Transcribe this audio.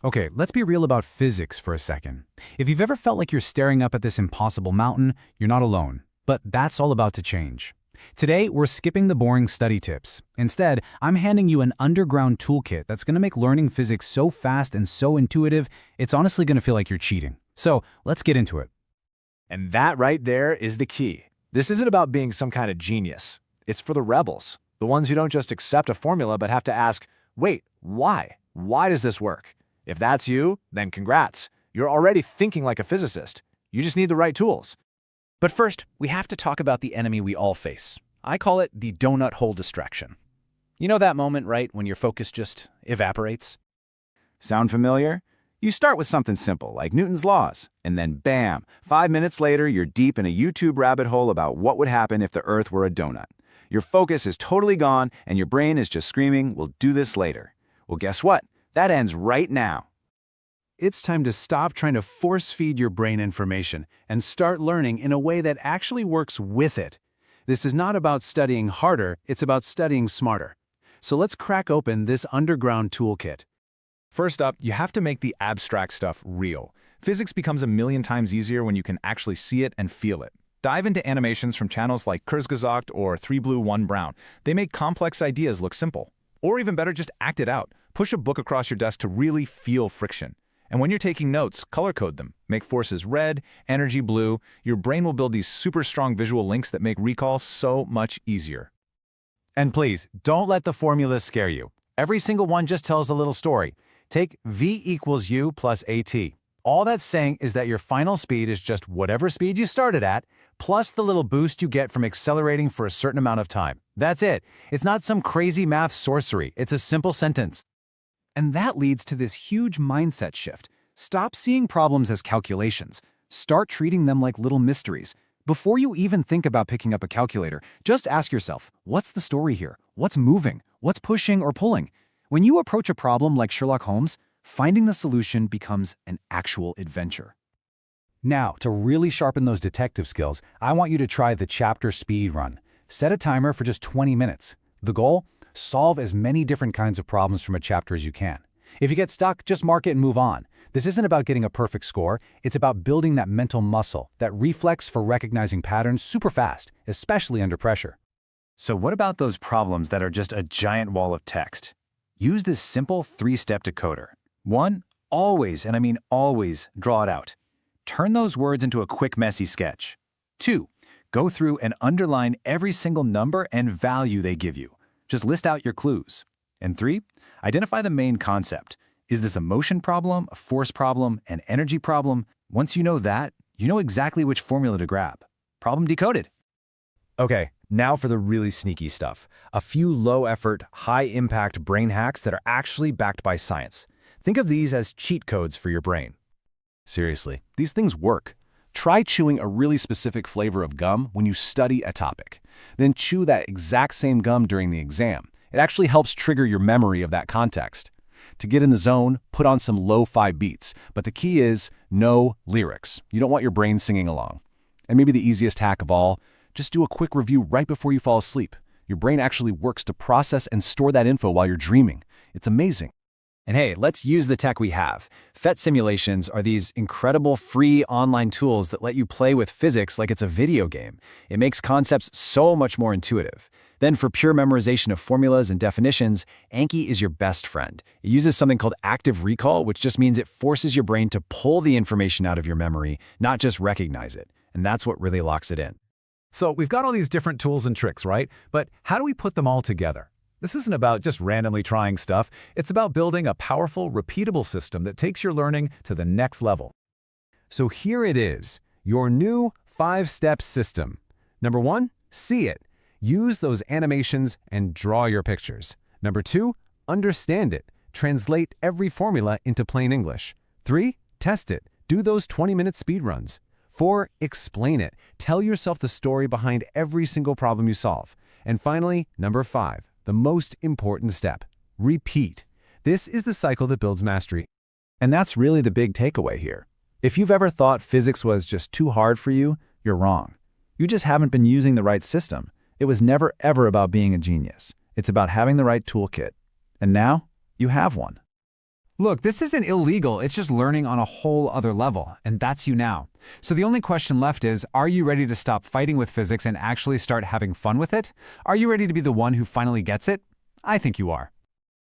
Okay, let's be real about physics for a second. If you've ever felt like you're staring up at this impossible mountain, you're not alone. But that's all about to change. Today, we're skipping the boring study tips. Instead, I'm handing you an underground toolkit that's going to make learning physics so fast and so intuitive, it's honestly going to feel like you're cheating. So, let's get into it. And that right there is the key. This isn't about being some kind of genius. It's for the rebels, the ones who don't just accept a formula but have to ask, wait, why? Why does this work? If that's you, then congrats. You're already thinking like a physicist. You just need the right tools. But first, we have to talk about the enemy we all face. I call it the donut hole distraction. You know that moment, right, when your focus just evaporates? Sound familiar? You start with something simple, like Newton's laws, and then bam, 5 minutes later, you're deep in a YouTube rabbit hole about what would happen if the Earth were a donut. Your focus is totally gone, and your brain is just screaming, we'll do this later. Well, guess what? That ends right now. It's time to stop trying to force-feed your brain information and start learning in a way that actually works with it. This is not about studying harder, it's about studying smarter. So let's crack open this underground toolkit. First up, you have to make the abstract stuff real. Physics becomes a million times easier when you can actually see it and feel it. Dive into animations from channels like Kurzgesagt or 3 Blue 1 Brown. They make complex ideas look simple. Or even better, just act it out. Push a book across your desk to really feel friction. And when you're taking notes, color code them. Make forces red, energy blue. Your brain will build these super strong visual links that make recall so much easier. And please, don't let the formulas scare you. Every single one just tells a little story. Take V equals U plus AT. All that's saying is that your final speed is just whatever speed you started at, plus the little boost you get from accelerating for a certain amount of time. That's it. It's not some crazy math sorcery. It's a simple sentence. And that leads to this huge mindset shift. Stop seeing problems as calculations. Start treating them like little mysteries. Before you even think about picking up a calculator, just ask yourself, what's the story here? What's moving? What's pushing or pulling? When you approach a problem like Sherlock Holmes, finding the solution becomes an actual adventure. Now, to really sharpen those detective skills, I want you to try the chapter speed run. Set a timer for just 20 minutes. The goal? Solve as many different kinds of problems from a chapter as you can. If you get stuck, just mark it and move on. This isn't about getting a perfect score, it's about building that mental muscle, that reflex for recognizing patterns super fast, especially under pressure. So what about those problems that are just a giant wall of text? Use this simple 3-step decoder. 1. Always, and I mean always, draw it out. Turn those words into a quick, messy sketch. 2. Go through and underline every single number and value they give you. Just list out your clues. And 3, identify the main concept. Is this a motion problem, a force problem, an energy problem? Once you know that, you know exactly which formula to grab. Problem decoded. Okay, now for the really sneaky stuff. A few low-effort, high-impact brain hacks that are actually backed by science. Think of these as cheat codes for your brain. Seriously, these things work. Try chewing a really specific flavor of gum when you study a topic. Then chew that exact same gum during the exam. It actually helps trigger your memory of that context. To get in the zone, put on some lo-fi beats, but the key is no lyrics. You don't want your brain singing along. And maybe the easiest hack of all, just do a quick review right before you fall asleep. Your brain actually works to process and store that info while you're dreaming. It's amazing. And hey, let's use the tech we have. PhET simulations are these incredible free online tools that let you play with physics like it's a video game. It makes concepts so much more intuitive. Then for pure memorization of formulas and definitions, Anki is your best friend. It uses something called active recall, which just means it forces your brain to pull the information out of your memory, not just recognize it. And that's what really locks it in. So we've got all these different tools and tricks, right? But how do we put them all together? This isn't about just randomly trying stuff. It's about building a powerful, repeatable system that takes your learning to the next level. So here it is, your new 5-step system. Number 1, see it. Use those animations and draw your pictures. Number 2, understand it. Translate every formula into plain English. 3, test it. Do those 20-minute speed runs. 4, explain it. Tell yourself the story behind every single problem you solve. And finally, number 5, the most important step, repeat. This is the cycle that builds mastery. And that's really the big takeaway here. If you've ever thought physics was just too hard for you, you're wrong. You just haven't been using the right system. It was never ever about being a genius. It's about having the right toolkit. And now, you have one. Look, this isn't illegal, it's just learning on a whole other level, and that's you now. So the only question left is, are you ready to stop fighting with physics and actually start having fun with it? Are you ready to be the one who finally gets it? I think you are.